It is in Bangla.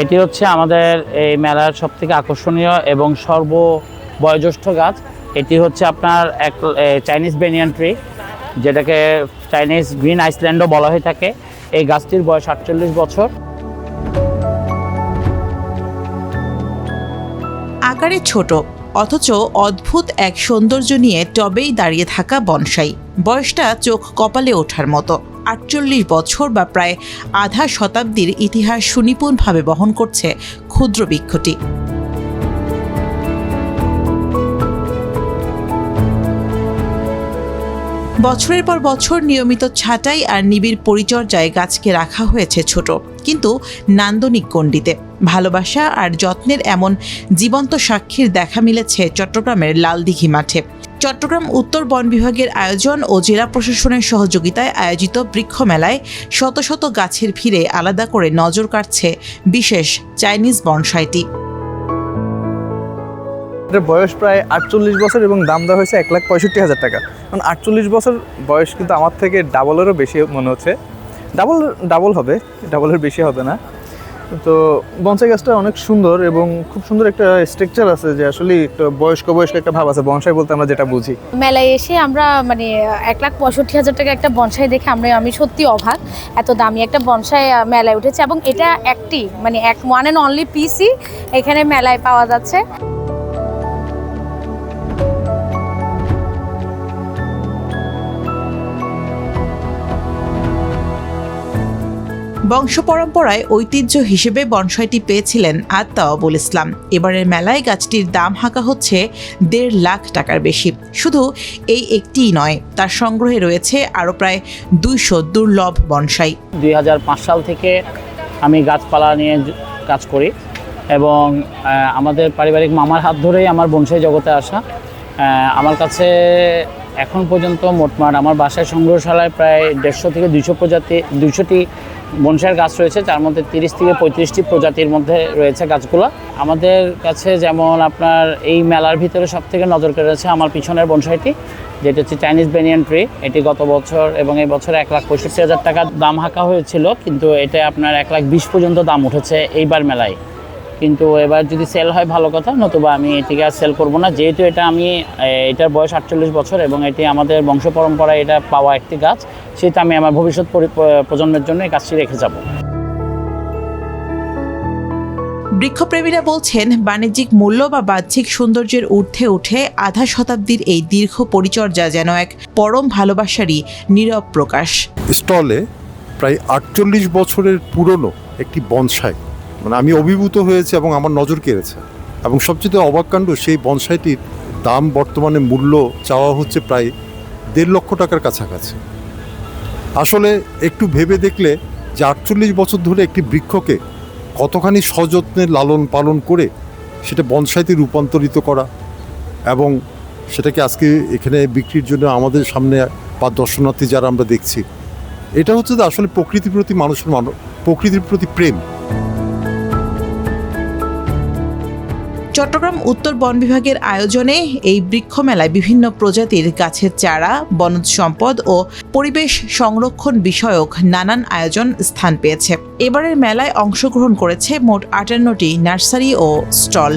এটি হচ্ছে আমাদের এই মেলার সবথেকে আকর্ষণীয় এবং বয়োজ্যেষ্ঠ গাছ। এটি হচ্ছে আপনার এক চাইনিজ বেনিয়ান ট্রি, যেটাকে চাইনিজ গ্রিন আইসল্যান্ডও বলা হয়ে থাকে। এই গাছটির বয়স 48 বছর। আকারে ছোট অথচ অদ্ভুত এক সৌন্দর্য নিয়ে টবেই দাঁড়িয়ে থাকা বনসাই। বয়সটা চোখ কপালে ওঠার মতো। 48 বছর বা প্রায় আধা শতাব্দীর ইতিহাস সুনিপুণভাবে বহন করছে ক্ষুদ্র বৃক্ষটি। বছরের পর বছর নিয়মিত ছাঁটাই আর নিবিড় পরিচর্যায় গাছকে রাখা হয়েছে ছোট কিন্তু নান্দনিক গণ্ডিতে। ভালোবাসা আর যত্নের এমন জীবন্ত সাক্ষীর দেখা মিলেছে চট্টগ্রামের লালদিঘি মাঠে। চট্টগ্রাম উত্তর বন বিভাগের আয়োজন ও জেলা প্রশাসনের সহযোগিতায় আয়োজিত বৃক্ষ মেলায় শত শত গাছের ভিড়ে আলাদা করে নজর কাটছে বিশেষ চাইনিজ বনসাইটি। এটার বয়স প্রায় 48 বছর এবং দাম দেওয়া হয়েছে 1,65,000 টাকা। কারণ 48 বছর বয়স কিন্তু আমার থেকে ডাবলেরও বেশি মনে হচ্ছে। ডাবল হবে, ডাবলের বেশি হবে না। তো বনসাই গাছটা অনেক সুন্দর এবং খুব সুন্দর একটা স্ট্রাকচার আছে, যে আসলে একটা বয়স্ক একটা ভাব আছে বনসাই বলতে আমরা যেটা বুঝি। মেলায় এসে আমরা 1,65,000 টাকা একটা বনসাই দেখে আমি সত্যি অবাক। এত দামি একটা বনসাই মেলায় উঠেছে এবং এটা ওয়ান অ্যান্ড অনলি পিসই এখানে মেলায় পাওয়া যাচ্ছে। বংশ পরম্পরায় ঐতিহ্য হিসেবে বনসাইটি পেয়েছিলেন আত্তাওয়াবুল ইসলাম। এবারের মেলায় গাছটির দাম হাঁকা হচ্ছে 1.5 লাখ টাকার বেশি। শুধু এই একটিই নয়, তার সংগ্রহে রয়েছে আরও প্রায় 200 দুর্লভ বনসাই। 2005 সাল থেকে আমি গাছপালা নিয়ে কাজ করি এবং আমাদের পারিবারিক মামার হাত ধরেই আমার বনসাই জগতে আসা। আমার কাছে এখন পর্যন্ত মোটমাট আমার বাসায় সংগ্রহশালায় প্রায় 150 থেকে 200টি বনসাইয়ের গাছ রয়েছে, যার মধ্যে 30 থেকে 35টি প্রজাতির মধ্যে রয়েছে গাছগুলো। আমাদের কাছে যেমন আপনার এই মেলার ভিতরে সবথেকে নজর কেড়েছে আমার পিছনের বনসাইটি, যেটা হচ্ছে চাইনিজ বেনিয়ান ট্রি। এটি গত বছর এবং এই বছর 1,65,000 টাকা দাম হাঁকা হয়েছিল, কিন্তু এটা আপনার 1,20,000 পর্যন্ত দাম উঠেছে এইবার মেলায়। কিন্তু এবার যদি সেল হয় ভালো কথা, নতুবা আমি এটিকে আর সেল করবো না। যেহেতু এটার বয়স 48 বছর এবং এটি আমাদের বংশ পরম্পরায় এটা পাওয়া একটি গাছ, সেটা আমি আমার ভবিষ্যৎ প্রজন্মের জন্য এই গাছটি রেখে যাব। বৃক্ষপ্রেমীরা বলছেন, বাণিজ্যিক মূল্য বা বাহ্যিক সৌন্দর্যের ঊর্ধ্বে উঠে আধা শতাব্দীর এই দীর্ঘ পরিচর্যা যেন এক পরম ভালোবাসারই নীরব প্রকাশ। স্টলে প্রায় 48 বছরের পুরনো একটি বনসাই, আমি অভিভূত হয়েছি এবং আমার নজর কেড়েছে। এবং সবচেয়ে অবাক কাণ্ড, সেই বনসাইটির দাম বর্তমানে মূল্য চাওয়া হচ্ছে প্রায় 1.5 লক্ষ টাকার কাছাকাছি। আসলে একটু ভেবে দেখলে যে 48 বছর ধরে একটি বৃক্ষকে কতখানি সযত্নে লালন পালন করে সেটা বনসাইতে রূপান্তরিত করা এবং সেটাকে আজকে এখানে বিক্রির জন্য আমাদের সামনে বা দর্শনার্থী যারা আমরা দেখছি, এটা হচ্ছে আসলে প্রকৃতির প্রতি প্রকৃতির প্রতি প্রেম। চট্টগ্রাম উত্তর বন বিভাগের আয়োজনে এই বৃক্ষ মেলায় বিভিন্ন প্রজাতির গাছের চারা, বনজ সম্পদ ও পরিবেশ সংরক্ষণ বিষয়ক নানান আয়োজন স্থান পেয়েছে। এবারের মেলায় অংশগ্রহণ করেছে মোট 58টি নার্সারি ও স্টল।